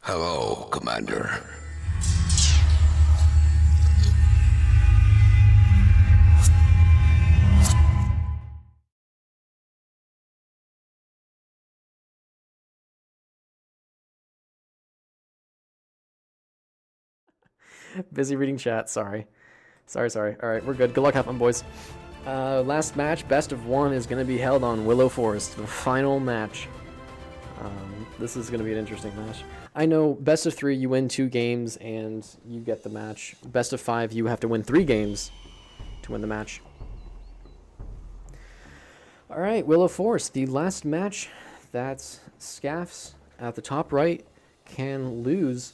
Hello, Commander. Busy reading chat. Sorry. Sorry. All right, we're good. Good luck, have fun, boys. Last match, best of one, is going to be held on Willow Forest, the final match. This is going to be an interesting match. I know best of three, you win 2 games and you get the match. Best of 5, you have to win 3 games to win the match. All right, Willow Forest, the last match that Scaffs at the top right can lose,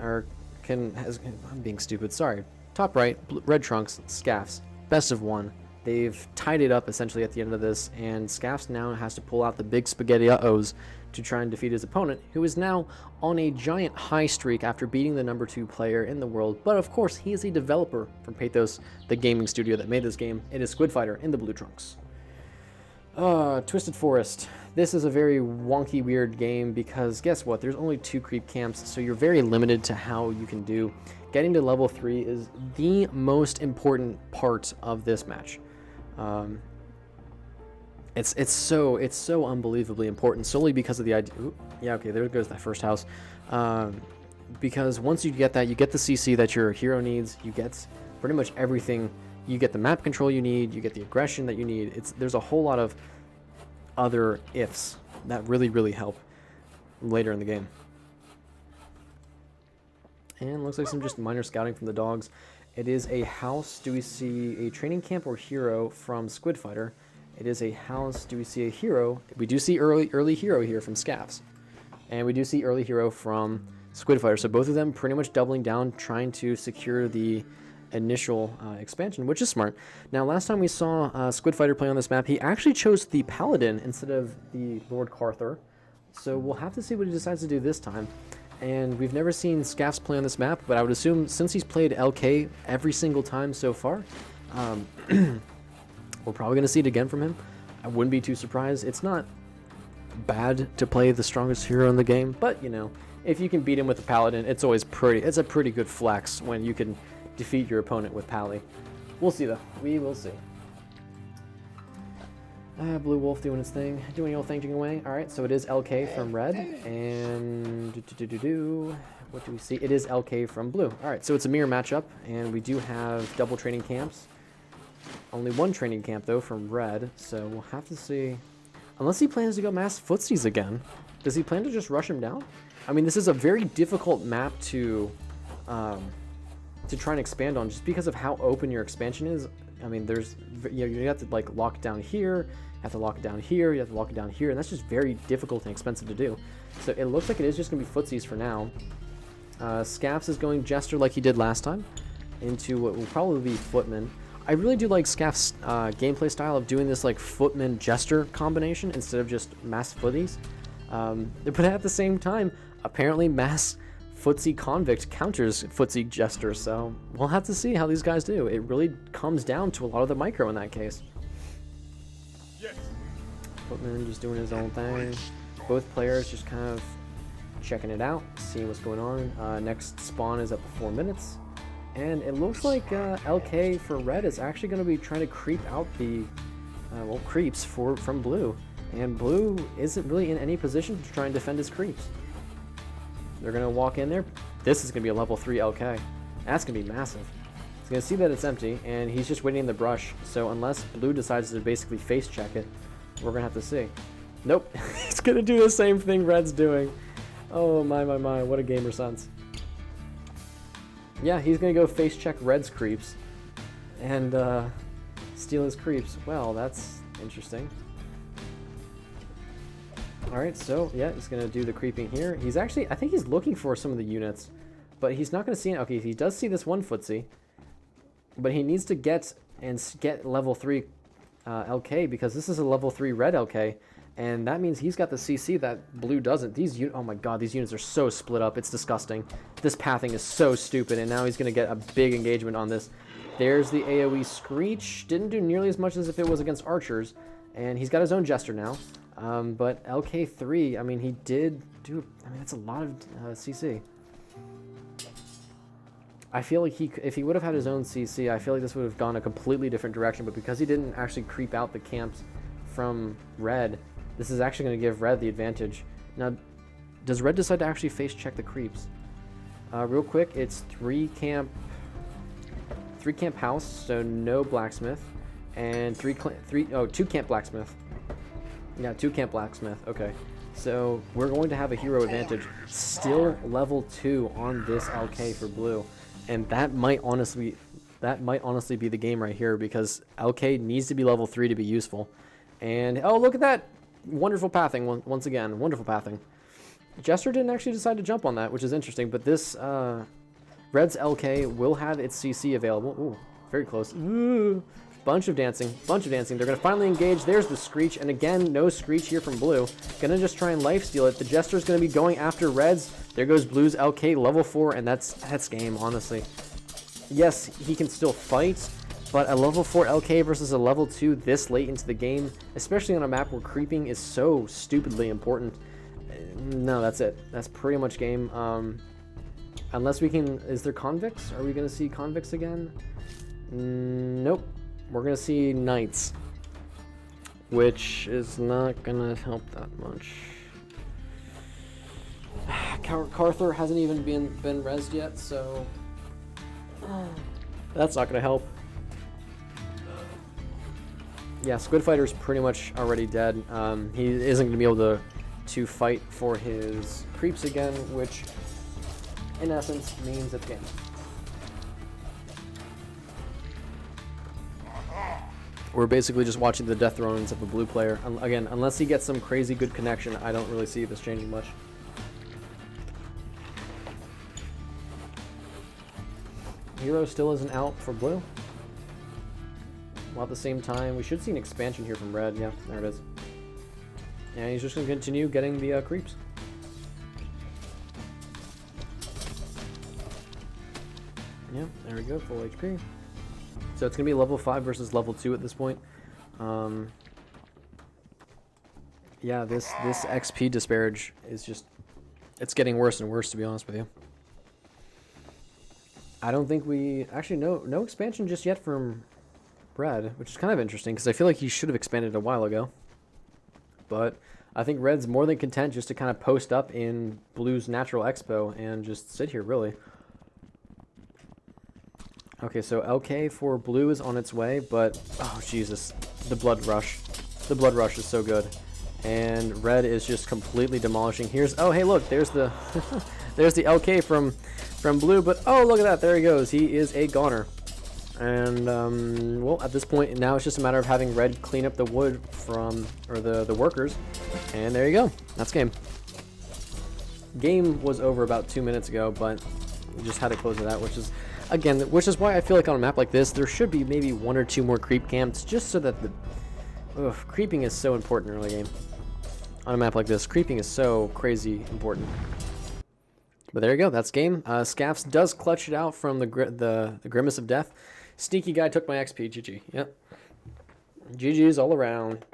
or I'm being stupid, sorry. Top right, Red Trunks, Scaffs, best of 1. They've tied it up essentially at the end of this, and Scaffs now has to pull out the big spaghetti uh-ohs to try and defeat his opponent, who is now on a giant high streak after beating the number 2 player in the world. But of course, he is a developer from Pathos, the gaming studio that made this game. It is Squidfighter in the Blue Trunks. Twisted Forest. This is a very wonky, weird game because guess what? There's only 2 creep camps, so you're very limited to how you can do. Getting to level 3 is the most important part of this match. It's so unbelievably important solely because of the idea. Ooh, yeah, okay, there goes that first house. Because once you get that, you get the CC that your hero needs. You get pretty much everything. You get the map control you need. You get the aggression that you need. There's a whole lot of other ifs that really help later in the game. And looks like some just minor scouting from the dogs. It is a house. Do we see a training camp or hero from Squidfighter? It is a house. Do we see a hero? We do see early hero here from Scaffs. And we do see early hero from Squidfighter. So both of them pretty much doubling down, trying to secure the initial expansion, which is smart. Now, last time we saw Squidfighter play on this map, he actually chose the Paladin instead of the Lord Carther. So we'll have to see what he decides to do this time. And we've never seen Scaffs play on this map, but I would assume since he's played LK every single time so far, we're probably going to see it again from him. I wouldn't be too surprised. It's not bad to play the strongest hero in the game, but, you know, if you can beat him with a Paladin, it's a pretty good flex when you can defeat your opponent with Pally. We'll see, though. We will see. Blue Wolf doing his thing, doing your thing, away. All right, so it is LK from Red, and what do we see? It is LK from Blue. All right, so it's a mirror matchup, and we do have double training camps. Only 1 training camp though from Red, so we'll have to see. Unless he plans to go mass footsies again, does he plan to just rush him down? I mean, this is a very difficult map to try and expand on, just because of how open your expansion is. I mean, you have to like lock it down here. You have to lock it down here, you have to lock it down here, and that's just very difficult and expensive to do. So it looks like it is just going to be footsies for now. Scaffs is going Jester like he did last time, into what will probably be Footman. I really do like Scaff's gameplay style of doing this like Footman Jester combination instead of just mass footies. But at the same time, apparently mass footsie convict counters footsie Jester, so we'll have to see how these guys do. It really comes down to a lot of the micro in that case. Footman just doing his own thing. Both players just kind of checking it out, seeing what's going on. Next spawn is up to 4 minutes. And it looks like LK for Red is actually going to be trying to creep out the, creeps from Blue. And Blue isn't really in any position to try and defend his creeps. They're going to walk in there. This is going to be a level 3 LK. That's going to be massive. He's going to see that it's empty, and he's just waiting in the brush. So unless Blue decides to basically face check it, we're going to have to see. Nope. He's going to do the same thing Red's doing. Oh, my. What a gamer sense. Yeah, he's going to go face check Red's creeps and steal his creeps. Well, that's interesting. Alright, so yeah, he's going to do the creeping here. He's actually, I think he's looking for some of the units, but he's not going to see it. Okay, he does see this one footsie, but he needs to get level 3 LK, because this is a level 3 Red LK, and that means he's got the CC that Blue doesn't. Oh my god, these units are so split up, it's disgusting. This pathing is so stupid, and now he's going to get a big engagement on this. There's the AoE Screech. Didn't do nearly as much as if it was against archers, and he's got his own Jester now. But LK3, I mean, he did do, I mean, that's a lot of CC. I feel like if he would have had his own CC, I feel like this would have gone a completely different direction, but because he didn't actually creep out the camps from Red, this is actually going to give Red the advantage. Now, does Red decide to actually face check the creeps? Real quick, it's three camp house, so no blacksmith, and two camp blacksmith. Yeah, 2 camp blacksmith. Okay, so we're going to have a hero advantage. Still level 2 on this LK for blue, and that might honestly be the game right here, because LK needs to be level 3 to be useful. And oh, look at that! Wonderful pathing once again. Wonderful pathing. Jester didn't actually decide to jump on that, which is interesting, but this Red's LK will have its CC available. Ooh, very close. Ooh. Bunch of dancing. They're going to finally engage. There's the Screech, and again, no Screech here from Blue. Gonna just try and lifesteal it. The Jester's going to be going after Red's. There goes Blue's LK, level 4, and that's game, honestly. Yes, he can still fight, but a level 4 LK versus a level 2 this late into the game, especially on a map where creeping is so stupidly important. No, that's it. That's pretty much game. Unless we can... Is there convicts? Are we going to see convicts again? Nope. We're going to see knights, which is not going to help that much. Carther hasn't even been rezzed yet, so that's not going to help. Yeah, Squidfighter's pretty much already dead. He isn't going to be able to fight for his creeps again, which in essence means it's game. We're basically just watching the death thrones of a blue player. Again, unless he gets some crazy good connection, I don't really see this changing much. Hero still isn't out for blue. While at the same time, we should see an expansion here from Red. Yeah, there it is. And he's just going to continue getting the creeps. Yeah, there we go, full HP. So it's going to be level 5 versus level 2 at this point. Yeah, this XP disparage is just... It's getting worse and worse, to be honest with you. I don't think we... Actually, no expansion just yet from Red, which is kind of interesting, because I feel like he should have expanded a while ago. But I think Red's more than content just to kind of post up in Blue's natural expo and just sit here, really. Okay, so LK for Blue is on its way, but... Oh, Jesus. The Blood Rush. The Blood Rush is so good. And Red is just completely demolishing. Here's... Oh, hey, look. There's the... there's the LK from Blue, but... Oh, look at that. There he goes. He is a goner. And, well, at this point, now it's just a matter of having Red clean up the wood from... Or the workers. And there you go. That's game. Game was over about 2 minutes ago, but we just had to close it out, which is... Again, which is why I feel like on a map like this, there should be maybe 1 or 2 more creep camps, just so that the... creeping is so important early game. On a map like this, creeping is so crazy important. But there you go, that's game. Scaffs does clutch it out from the Grimace of Death. Sneaky guy took my XP, GG. Yep. GG's all around.